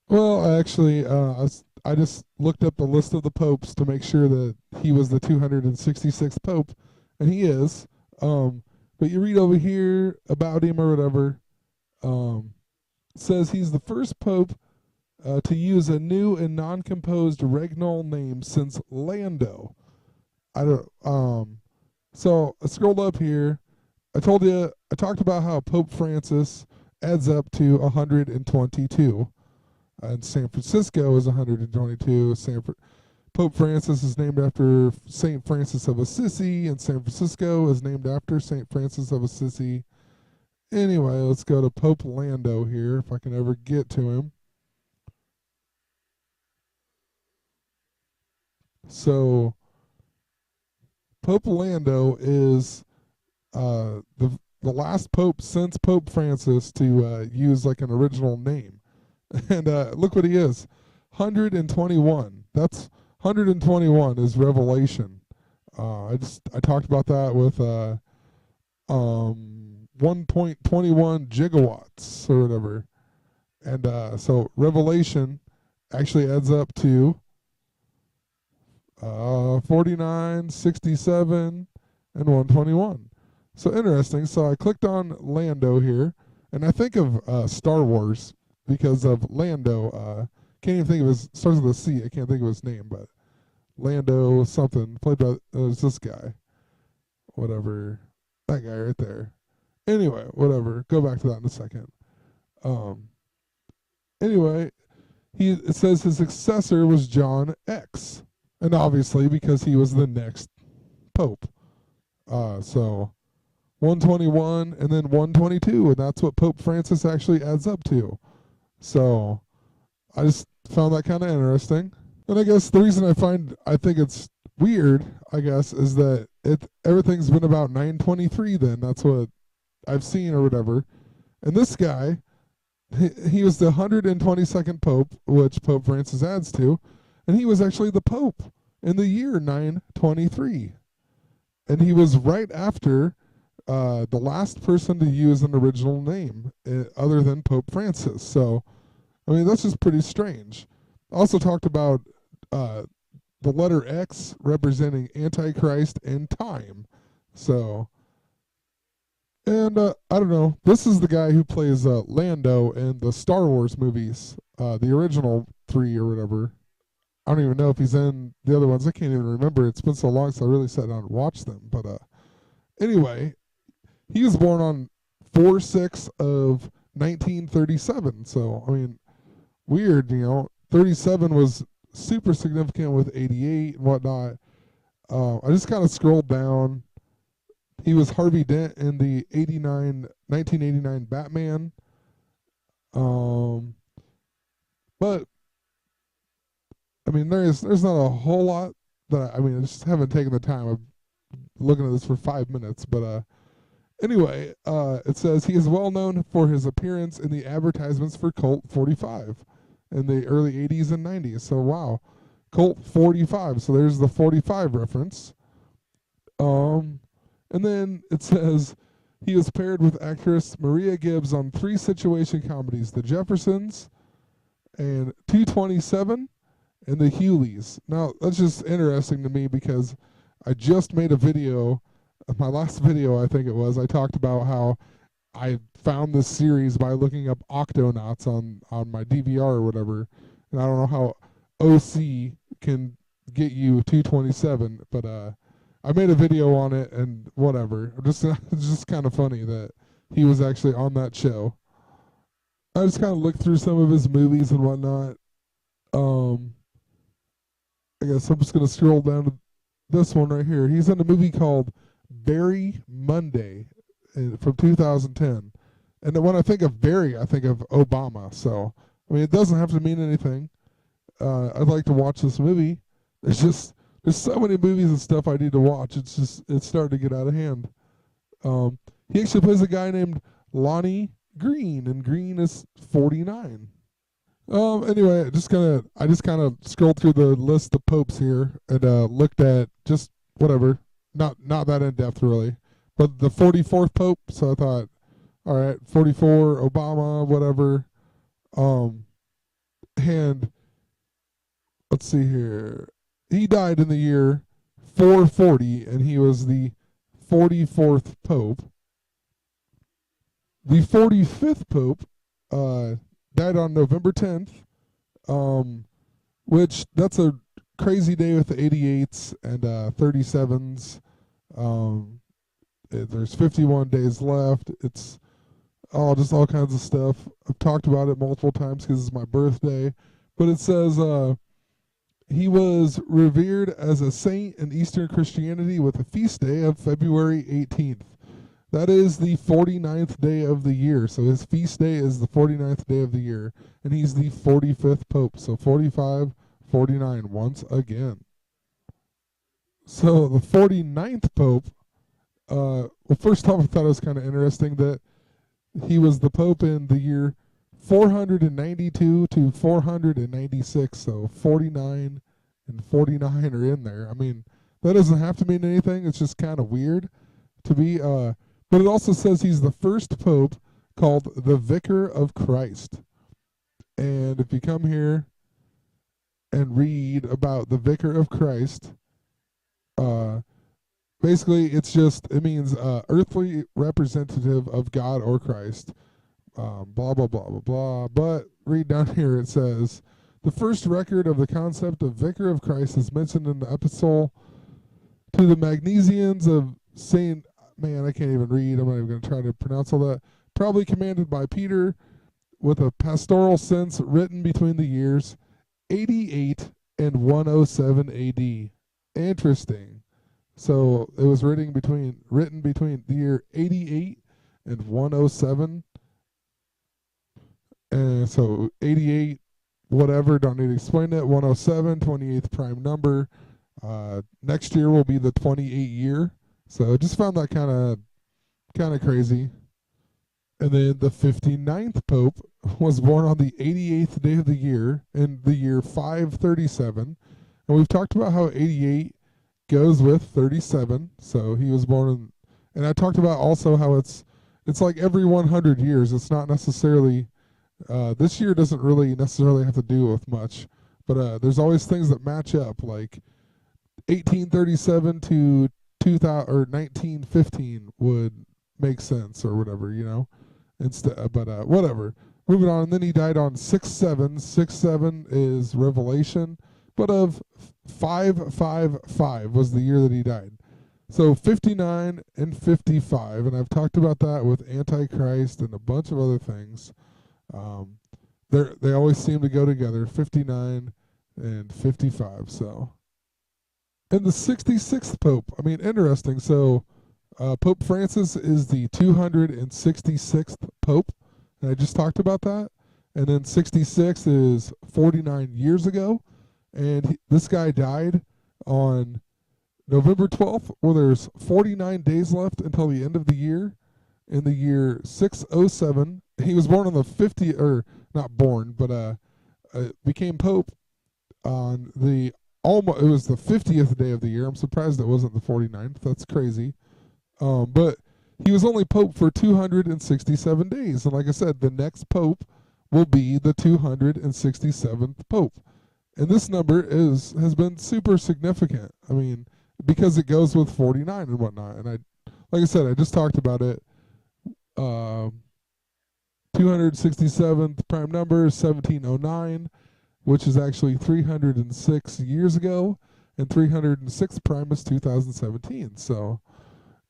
Well, actually, I just looked up the list of the popes to make sure that he was the 266th pope, and he is. Um, but you read over here about him or whatever. Um, it says he's the first pope to use a new and non-composed regnal name since Lando. I don't. So I scrolled up here. I told you I talked about how Pope Francis adds up to 122. And San Francisco is 122. Pope Francis is named after Saint Francis of Assisi, and San Francisco is named after Saint Francis of Assisi. Anyway, let's go to Pope Lando here, if I can ever get to him. So Pope Lando is the last pope since Pope Francis to use like an original name, and look what he is, 121. That's 121 is Revelation. I talked about that with 1.21 gigawatts or whatever, and so Revelation actually adds up to 49, 67, and 121. So interesting. So I clicked on Lando here, and I think of Star Wars because of Lando. Can't even think of his, starts with a C. I can't think of his name, but Lando something played by this guy, whatever, that guy right there. Anyway, whatever. Go back to that in a second. Um. Anyway, it says his successor was John X, and obviously because he was the next pope. So 121 and then 122, and that's what Pope Francis actually adds up to. So I just found that kind of interesting. And I guess the reason I think it's weird, I guess, is that everything's been about 923. Then that's what I've seen or whatever. And this guy, he was the 122nd pope, which Pope Francis adds to, and he was actually the pope in the year 923. And he was right after the last person to use an original name other than Pope Francis. So, I mean, that's just pretty strange. Also talked about uh, the letter X representing Antichrist and time. So, and I don't know. This is the guy who plays Lando in the Star Wars movies, the original three or whatever. I don't even know if he's in the other ones. I can't even remember. It's been so long since I really sat down and watched them. But anyway, he was born on 4/6 of 1937. So I mean, weird. 37 was super significant with 88 and whatnot. I just kind of scrolled down. He was Harvey Dent in the 1989 Batman. Um, but I mean, there's not a whole lot that I mean. I just haven't taken the time of looking at this for 5 minutes. But anyway, it says he is well known for his appearance in the advertisements for Colt 45 in the early 80s and 90s. So wow, Colt 45. So there's the 45 reference. Um, and then it says he was paired with actress Maria Gibbs on three situation comedies: The Jeffersons and 227 and The Huleys. Now that's just interesting to me because I just made a video. My last video, I think it was, I talked about how I found this series by looking up Octonauts on my DVR or whatever, and I don't know how OC can get you 227, but I made a video on it and whatever. It's just kind of funny that he was actually on that show. I just kind of looked through some of his movies and whatnot. Um, I guess I'm just gonna scroll down to this one right here. He's in a movie called Barry Monday from 2010. And then when I think of Barry, I think of Obama. So, I mean, it doesn't have to mean anything. I'd like to watch this movie. There's so many movies and stuff I need to watch. It's starting to get out of hand. He actually plays a guy named Lonnie Green, and Green is 49. Anyway, I just kind of scrolled through the list of popes here and looked at just whatever, not that in depth really, but the 44th pope. So I thought, all right, 44, Obama, whatever. Um, And let's see here. He died in the year 440, and he was the 44th Pope. The 45th Pope died on November 10th, which that's a crazy day with the 88s and 37s. There's 51 days left. It's just all kinds of stuff. I've talked about it multiple times because it's my birthday. But it says he was revered as a saint in Eastern Christianity with a feast day of February 18th. That is the 49th day of the year. So his feast day is the 49th day of the year. And he's the 45th Pope. So 45, 49 once again. So the 49th Pope, well, first off, I thought it was kind of interesting that he was the Pope in the year 492 to 496. So 49 and 49 are in there. I mean, that doesn't have to mean anything. It's just kind of weird to be. But it also says he's the first Pope called the Vicar of Christ. And if you come here and read about the Vicar of Christ, basically it means earthly representative of God or Christ. Blah, blah, blah, blah, blah. But read down here, it says, the first record of the concept of Vicar of Christ is mentioned in the epistle to the Magnesians of Saint, man, I can't even read. I'm not even going to try to pronounce all that. Probably commanded by Peter with a pastoral sense written between the years 88 and 107 AD. Interesting. So it was written between the year 88 and 107. And so 88, whatever, don't need to explain it. 107, 28th prime number. Next year will be the 28 year. So I just found that kind of crazy. And then the 59th Pope was born on the 88th day of the year in the year 537. And we've talked about how 88 goes with 37. So he was born in, and I talked about also how it's like every 100 years. It's not necessarily, this year doesn't really necessarily have to do with much. But there's always things that match up, like 1837 to 2000 or 1915 would make sense or whatever, instead. But whatever. Moving on. And then he died on 6/7. 6/7 is Revelation, but of 555 was the year that he died. So 59 and 55, and I've talked about that with Antichrist and a bunch of other things. They always seem to go together. 59 and 55. So. And the 66th Pope, I mean, interesting. So Pope Francis is the 266th Pope, and I just talked about that. And then 66 is 49 years ago, and this guy died on November 12th, where there's 49 days left until the end of the year. In the year 607, he was born on the 50th, or not born, but became Pope on the it was the 50th day of the year. I'm surprised it wasn't the 49th. That's crazy. But he was only Pope for 267 days. And like I said, the next Pope will be the 267th Pope. And this number has been super significant. I mean, because it goes with 49 and whatnot. And like I said, I just talked about it. 267th prime number is 1709. Which is actually 306 years ago, and 306 prime is 2017. So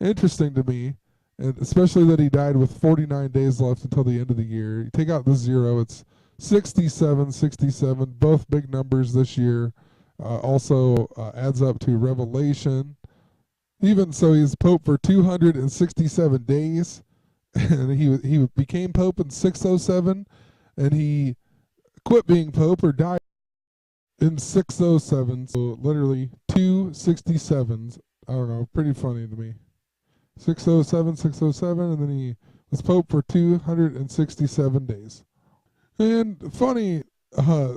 interesting to me, and especially that he died with 49 days left until the end of the year. You take out the 0, it's 67, 67, both big numbers this year. Also adds up to Revelation. Even so, he's Pope for 267 days, and he became Pope in 607, and he quit being Pope or died in 607. So literally 267s. I don't know, pretty funny to me. 607, 607, and then he was Pope for 267 days. And funny,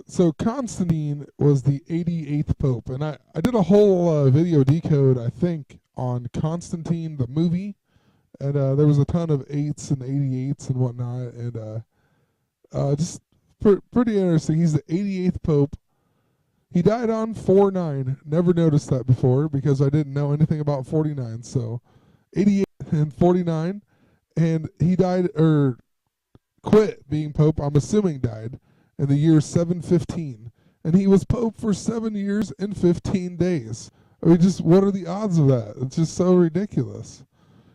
so Constantine was the 88th Pope, and I did a whole video decode, I think, on Constantine the movie, and there was a ton of 8s and 88s and whatnot, and just Pretty interesting. He's the 88th Pope. He died on 4/9. Never noticed that before because I didn't know anything about 49. So 88 and 49. And he died, or quit being Pope, I'm assuming died, in the year 715. And he was Pope for 7 years and 15 days. I mean, just what are the odds of that? It's just so ridiculous.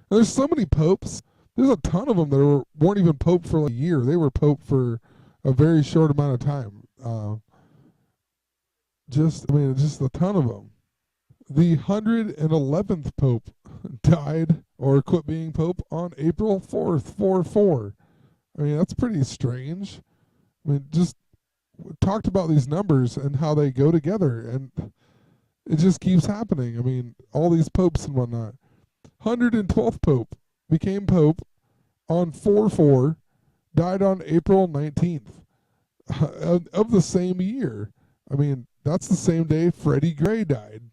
And there's so many popes. There's a ton of them that weren't even Pope for like a year. They were Pope for a very short amount of time. Just a ton of them. The 111th Pope died or quit being Pope on April 4th, 4/4. I mean, that's pretty strange. I mean, just talked about these numbers and how they go together, and it just keeps happening. I mean, all these popes and whatnot. 112th Pope became Pope on 4/4, died on April 19th of the same year. I mean, that's the same day Freddie Gray died.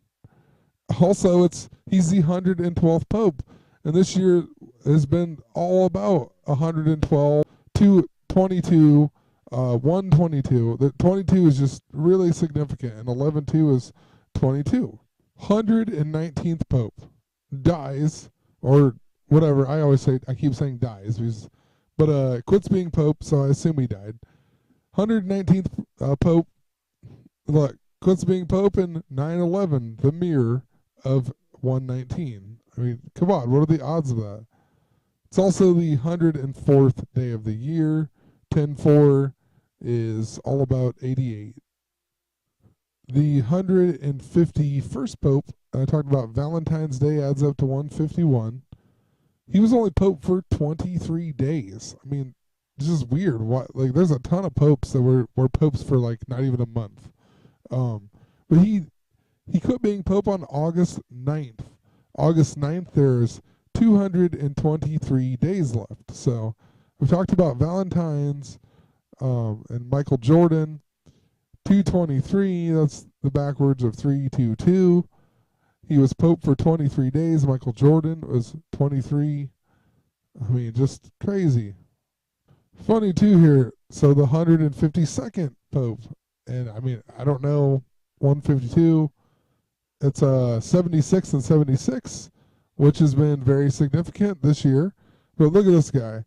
Also, he's the 112th Pope, and this year has been all about 112, 222, 122. The 22 is just really significant, and 11-2 is 22. 119th Pope dies, or whatever. I keep saying dies, but quits being Pope, so I assume he died. 119th Pope, look, quits being Pope in 9/11, the mirror of 119. I mean, come on, what are the odds of that? It's also the 104th day of the year. 10/4 is all about 88. The 151st Pope, I talked about Valentine's Day, adds up to 151. He was only Pope for 23 days. I mean, it's just weird. Like, there's a ton of popes that were popes for like not even a month. But he quit being Pope on August 9th. August 9th, there's 223 days left. So we've talked about Valentine's and Michael Jordan. 223, that's the backwards of 322. He was Pope for 23 days. Michael Jordan was 23. I mean, just crazy. Funny too here. So the 152nd Pope, and I mean, I don't know, 152. It's 76 and 76, which has been very significant this year. But look at this guy.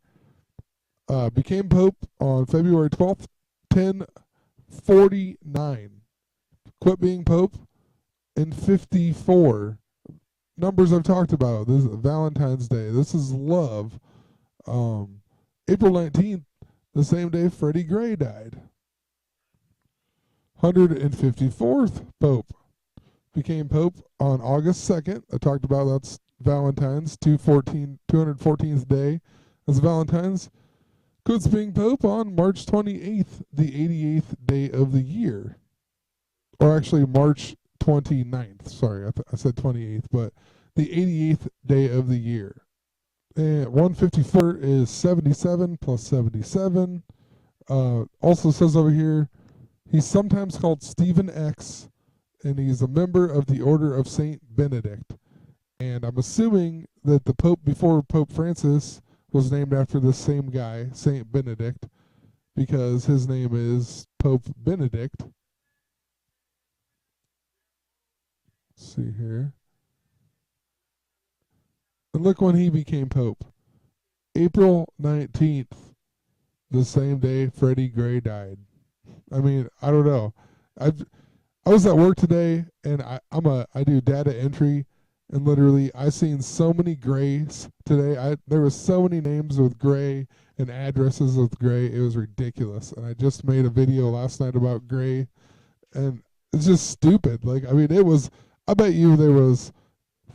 Became Pope on February 12th, 1049. Quit being Pope in 54. Numbers I've talked about. This is Valentine's Day. This is love. April 19th, the same day Freddie Gray died. 154th Pope became Pope on August 2nd. I talked about that's Valentine's, 214th day. That's Valentine's. Quits being Pope on March 28th, the 88th day of the year. Or actually March 29th. Sorry, I said 28th, but the 88th day of the year. And 154 is 77 plus 77. Also says over here, he's sometimes called Stephen X, and he's a member of the Order of Saint Benedict. And I'm assuming that the Pope before Pope Francis was named after the same guy, Saint Benedict, because his name is Pope Benedict. Let's see here. And look when he became Pope. April 19th, the same day Freddie Gray died. I mean, I don't know. I was at work today, and I do data entry, and literally I seen so many Grays today. There was so many names with Gray and addresses with Gray. It was ridiculous. And I just made a video last night about Gray, and it's just stupid. Like, I mean, I bet you there was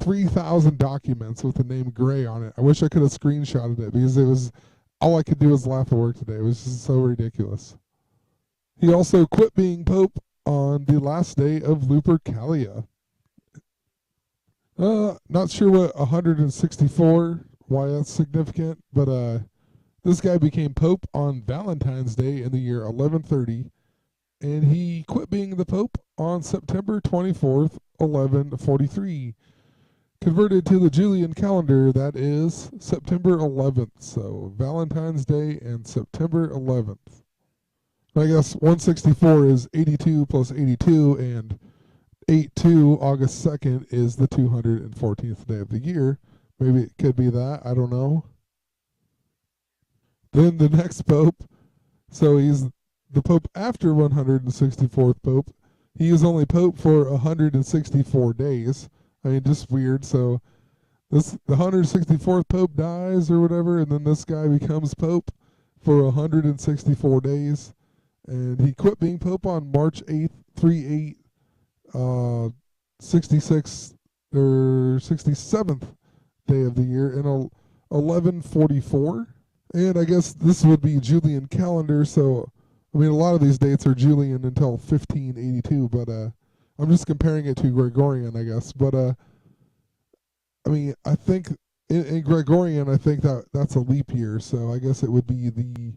3,000 documents with the name Gray on it. I wish I could have screenshotted it because all I could do was laugh at work today. It was just so ridiculous. He also quit being Pope on the last day of Lupercalia. Not sure what 164, why that's significant, but this guy became Pope on Valentine's Day in the year 1130, and he quit being the Pope on September 24th, 1143. Converted to the Julian calendar, that is September 11th, so Valentine's Day and September 11th. I guess 164 is 82 plus 82, and 8/2, August 2nd, is the 214th day of the year. Maybe it could be that. I don't know. Then the next pope, so he's the pope after 164th pope. He is only pope for 164 days. I mean, just weird. So the 164th pope dies or whatever, and then this guy becomes pope for 164 days. And he quit being pope on March 8th, 38, 66 or 67th day of the year in 1144. And I guess this would be Julian calendar, so I mean a lot of these dates are Julian until 1582, but I'm just comparing it to Gregorian, I guess. But I mean, I think in Gregorian, I think that's a leap year, so I guess it would be the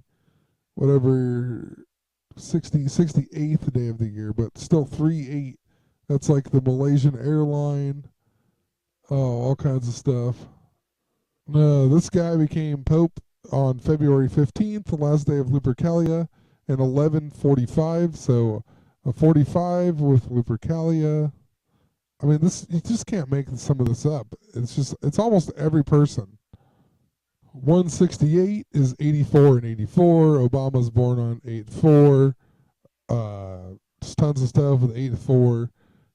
whatever 68th day of the year, but still 38. That's like the Malaysian airline. Oh, all kinds of stuff. No, this guy became pope on February 15th, the last day of Lupercalia, in 1145. So a 45 with Lupercalia. I mean, this you just can't make some of this up. It's almost every person. 168 is 84 and 84. Obama's born on 8/4. Just tons of stuff with 8/4.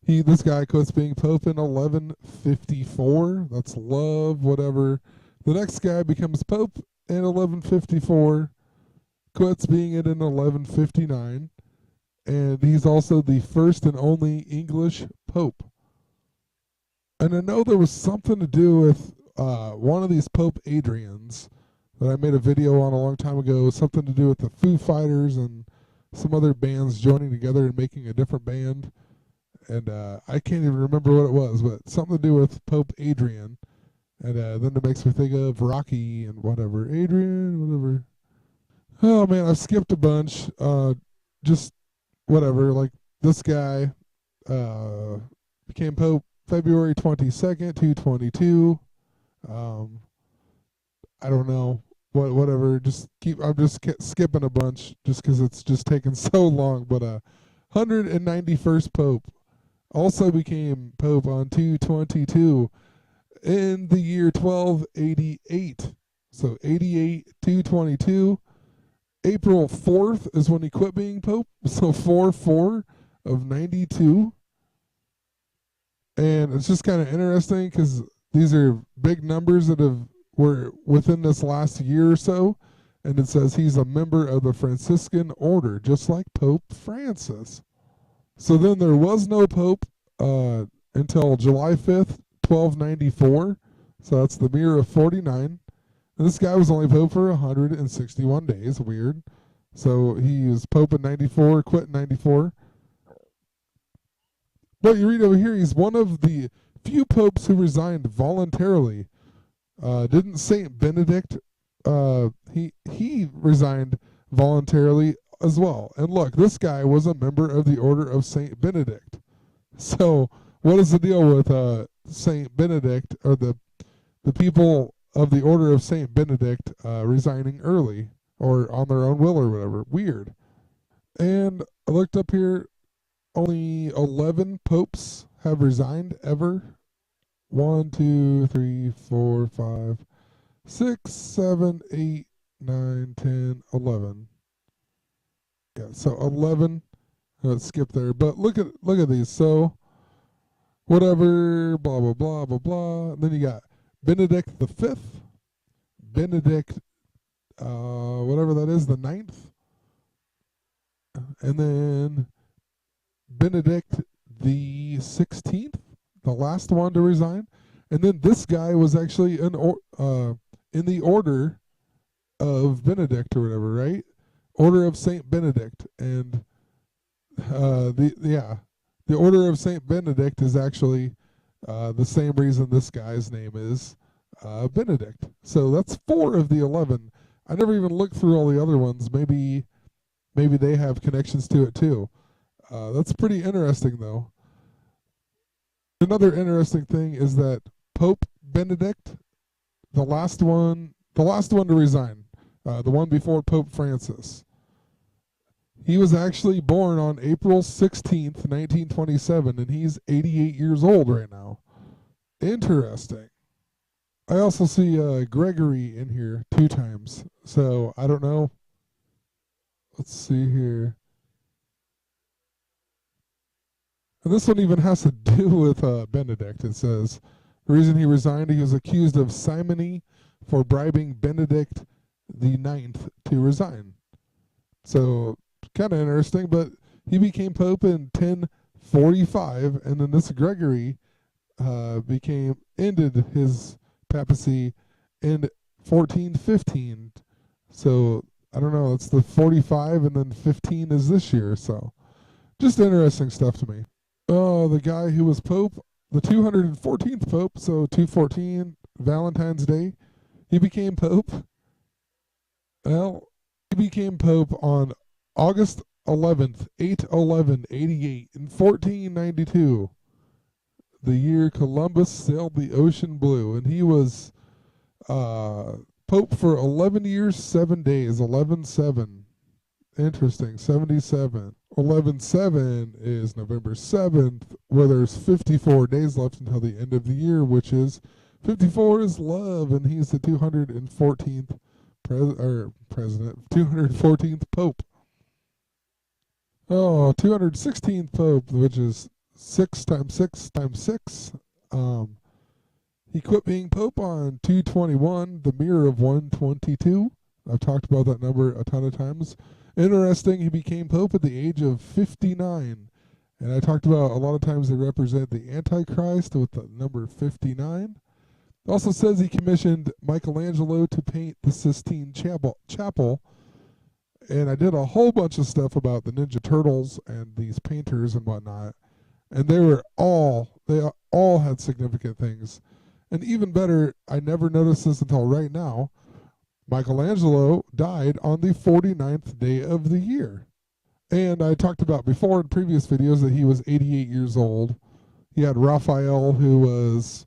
This guy quits being pope in 1154. That's love, whatever. The next guy becomes pope in 1154, quits being it in 1159, and he's also the first and only English pope. And I know there was something to do with one of these Pope Adrians that I made a video on a long time ago, something to do with the Foo Fighters and some other bands joining together and making a different band. And I can't even remember what it was, but something to do with Pope Adrian. And then it makes me think of Rocky and whatever. Adrian, whatever. Oh, man, I've skipped a bunch. Just whatever. Like this guy became Pope February 22nd, 222. I don't know. Whatever. I'm just skipping a bunch just because it's just taken so long. But 191st Pope also became Pope on 222 in the year 1288. So 88, 222. April 4th is when he quit being Pope. So 4/4 of 92. And it's just kind of interesting because these are big numbers that were within this last year or so. And it says he's a member of the Franciscan order, just like Pope Francis. So then there was no Pope until July 5th, 1294. So that's the year of 49. And this guy was only Pope for 161 days. Weird. So he was Pope in 94, quit in 94. But you read over here, he's one of the few popes who resigned voluntarily. Didn't Saint Benedict? He resigned voluntarily as well. And look, this guy was a member of the Order of Saint Benedict. So what is the deal with Saint Benedict, or the people of the Order of Saint Benedict resigning early or on their own will or whatever? Weird. And I looked up here. Only 11 popes have resigned ever. 1, 2, 3, 4, 5, 6, 7, 8, 9, 10, 11. Yeah, so 11. Let's skip there. But look at these. So whatever, blah blah blah blah blah. And then you got Benedict the Fifth, Benedict, whatever that is, the 9th, and then Benedict the 16th, the last one to resign. And then this guy was actually in the order of Benedict or whatever, right? Order of Saint Benedict. And the Order of Saint Benedict is actually the same reason this guy's name is Benedict. So that's 4 of the 11. I never even looked through all the other ones. Maybe they have connections to it too. That's pretty interesting, though. Another interesting thing is that Pope Benedict, the last one to resign, the one before Pope Francis, He was actually born on April 16th, 1927, and he's 88 years old right now. Interesting. I also see Gregory in here 2 times. So I don't know. Let's see here. And this one even has to do with Benedict. It says the reason he resigned, he was accused of simony for bribing Benedict the Ninth to resign. So kind of interesting, but he became Pope in 1045, and then this Gregory ended his papacy in 1415. So I don't know. It's the 45, and then 15 is this year. So just interesting stuff to me. Oh, the guy who was Pope, the 214th Pope, so 214, Valentine's Day, he became Pope. Well, he became Pope on August 11th, 8/11/88, in 1492, the year Columbus sailed the ocean blue, and he was Pope for 11 years, 7 days, 11/7. Interesting, 77. 11/7 is November 7th, where there's 54 days left until the end of the year, which is 54 is love, and he's the 214th president, 214th Pope. Oh, 216th Pope, which is 6 times 6 times 6. He quit being Pope on 2/21, the mirror of 1/22. I've talked about that number a ton of times. Interesting, he became Pope at the age of 59. And I talked about a lot of times they represent the Antichrist with the number 59. It also says he commissioned Michelangelo to paint the Sistine Chapel. And I did a whole bunch of stuff about the Ninja Turtles and these painters and whatnot. And they all had significant things. And even better, I never noticed this until right now, Michelangelo died on the 49th day of the year. And I talked about before in previous videos that he was 88 years old. He had Raphael, who was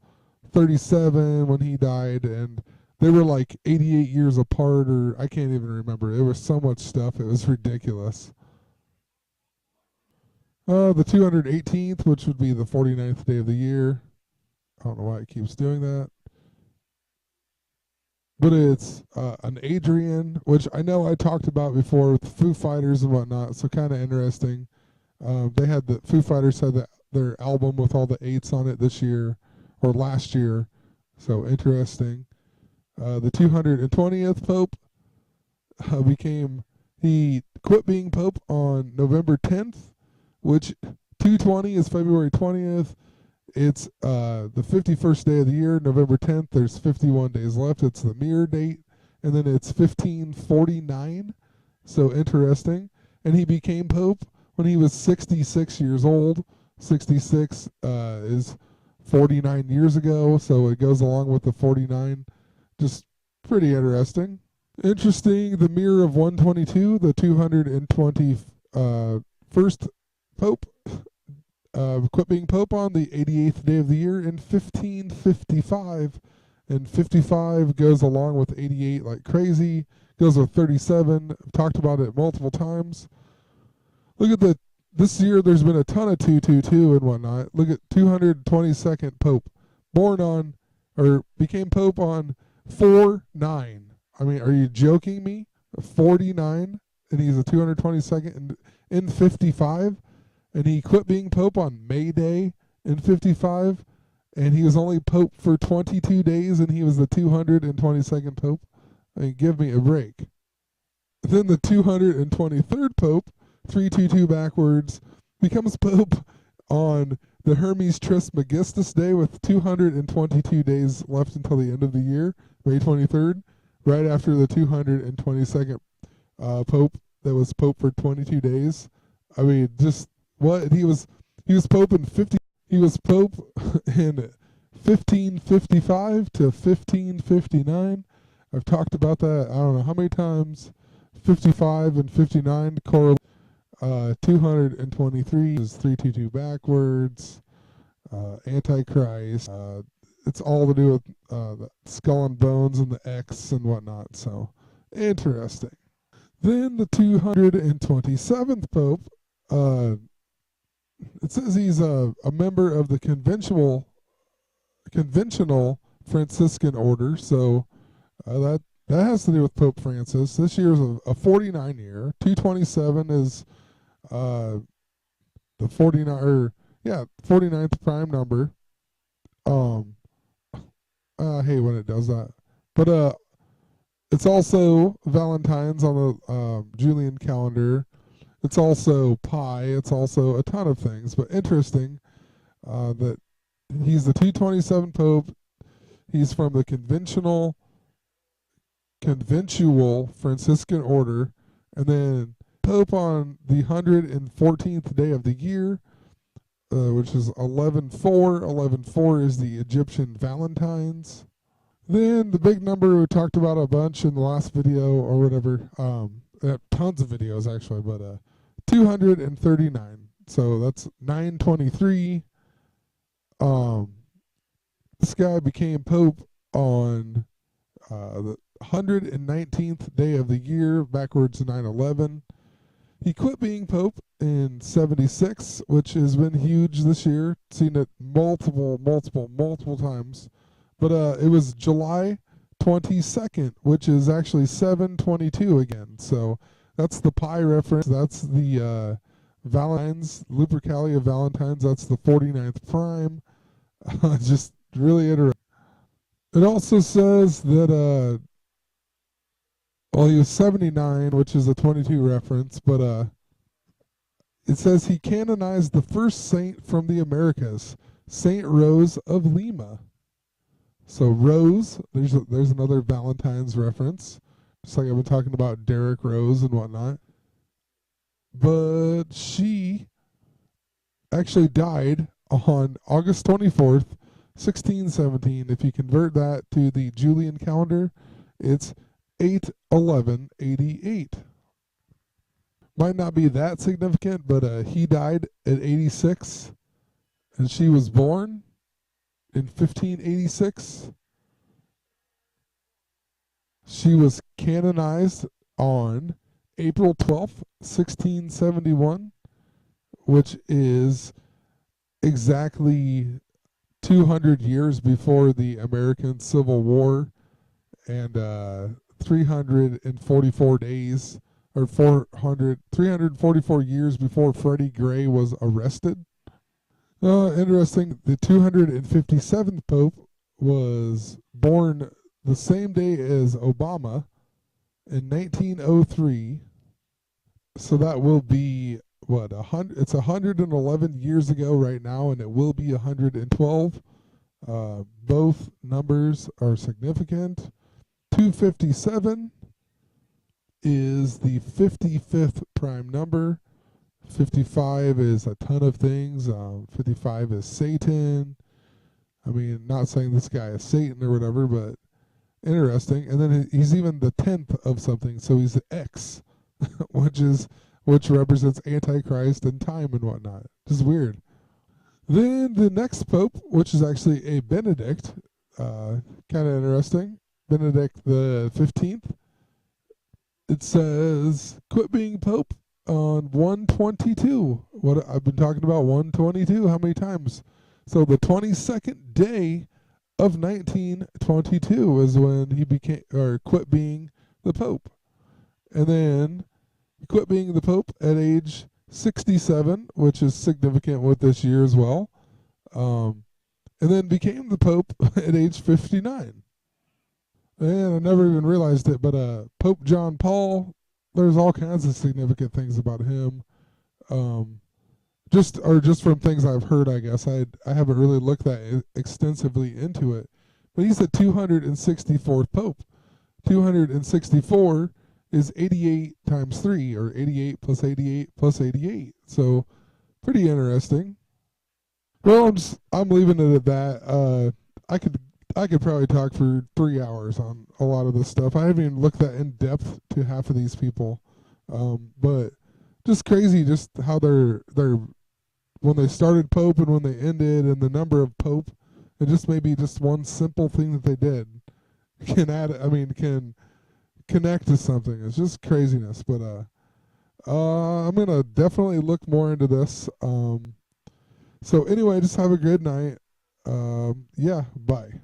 37 when he died, and they were like 88 years apart, or I can't even remember. It was so much stuff, it was ridiculous. The 218th, which would be the 49th day of the year. I don't know why it keeps doing that. But it's an Adrian, which I know I talked about before with the Foo Fighters and whatnot, so kind of interesting. They had the Foo Fighters had their album with all the 8s on it this year, or last year, so interesting. The 220th Pope he quit being Pope on November 10th, which 220 is February 20th. It's the 51st day of the year, November 10th. There's 51 days left. It's the mirror date. And then it's 1549. So interesting. And he became Pope when he was 66 years old. 66 is 49 years ago. So it goes along with the 49. Just pretty interesting. Interesting. The mirror of 122, the 221st Pope. Quit being Pope on the 88th day of the year in 1555. And 55 goes along with 88 like crazy. Goes with 37. I've talked about it multiple times. Look at this year there's been a ton of 222 and whatnot. Look at 222nd Pope. Became Pope on 4/9. I mean, are you joking me? 49, and he's a 222nd in 55. And he quit being Pope on May Day in 55, and he was only Pope for 22 days, and he was the 222nd Pope. I mean, give me a break. Then the 223rd Pope, 322 backwards, becomes Pope on the Hermes Trismegistus Day with 222 days left until the end of the year, May 23rd, right after the 222nd Pope that was Pope for 22 days. I mean, just what he was Pope in 1555 to 1559. I've talked about that I don't know how many times. 55 and 59 correlate. 223 is 322 backwards. Antichrist. It's all to do with the skull and bones and the X and whatnot. So interesting. Then the 227th Pope, uh, it says he's a member of the conventional Franciscan order. So that has to do with Pope Francis. This year is a 49 year. 227 is uh, the 49th prime number. Um, I hate when it does that. But it's also Valentine's on the Julian calendar. It's also pi. It's also a ton of things. But interesting that he's the 227 Pope. He's from the conventual Franciscan order. And then Pope on the 114th day of the year, which is 11/4. 11/4 is the Egyptian Valentine's. Then the big number we talked about a bunch in the last video or whatever. Tons of videos actually, but 239. So that's 923. This guy became Pope on the 119th day of the year, backwards to 9/11. He quit being Pope in 76, which has been huge this year. Seen it multiple times. But it was July 22nd, which is actually 722 again. So that's the pi reference. That's the Valentine's, Lupercalia Valentine's. That's the 49th prime. Just really interesting. It also says that, well, he was 79, which is a 22 reference, but it says he canonized the first saint from the Americas, Saint Rose of Lima. So Rose, there's another Valentine's reference, just like I've been talking about Derek Rose and whatnot. But she actually died on August 24th, 1617. If you convert that to the Julian calendar, it's 8/11/88. Might not be that significant, but he died at 86, and she was born in 1586. She was canonized on April 12th, 1671, which is exactly 200 years before the American Civil War and 344 days or 344 years before Freddie Gray was arrested. Interesting. The 257th Pope was born the same day as Obama in 1903. So that will be what, 100? It's 111 years ago right now, and it will be 112. Both numbers are significant. 257 is the 55th prime number. 55 is a ton of things. 55 is Satan. I mean, not saying this guy is Satan or whatever, but interesting. And then he's even the 10th of something, so he's the X, which represents Antichrist and time and whatnot. Just weird. Then the next pope, which is actually a Benedict, kind of interesting. Benedict the 15th. It says, quit being pope on 122. What I've been talking about, 122. How many times? So the 22nd day of 1922 is when he became or quit being the pope, and then he quit being the pope at age 67, which is significant with this year as well. And then became the pope at age 59. And I never even realized it, but Pope John Paul, there's all kinds of significant things about him. Just from things I've heard, I guess. I haven't really looked that extensively into it. But he's the 264th Pope. 264 is 88 times 3, or 88 plus 88 plus 88. So pretty interesting. Well, I'm leaving it at that. I could probably talk for 3 hours on a lot of this stuff. I haven't even looked that in depth to half of these people, but just crazy, just how they're when they started Pope and when they ended, and the number of Pope, and just maybe just one simple thing that they did can connect to something. It's just craziness. But I'm gonna definitely look more into this. So anyway, just have a good night. Yeah, bye.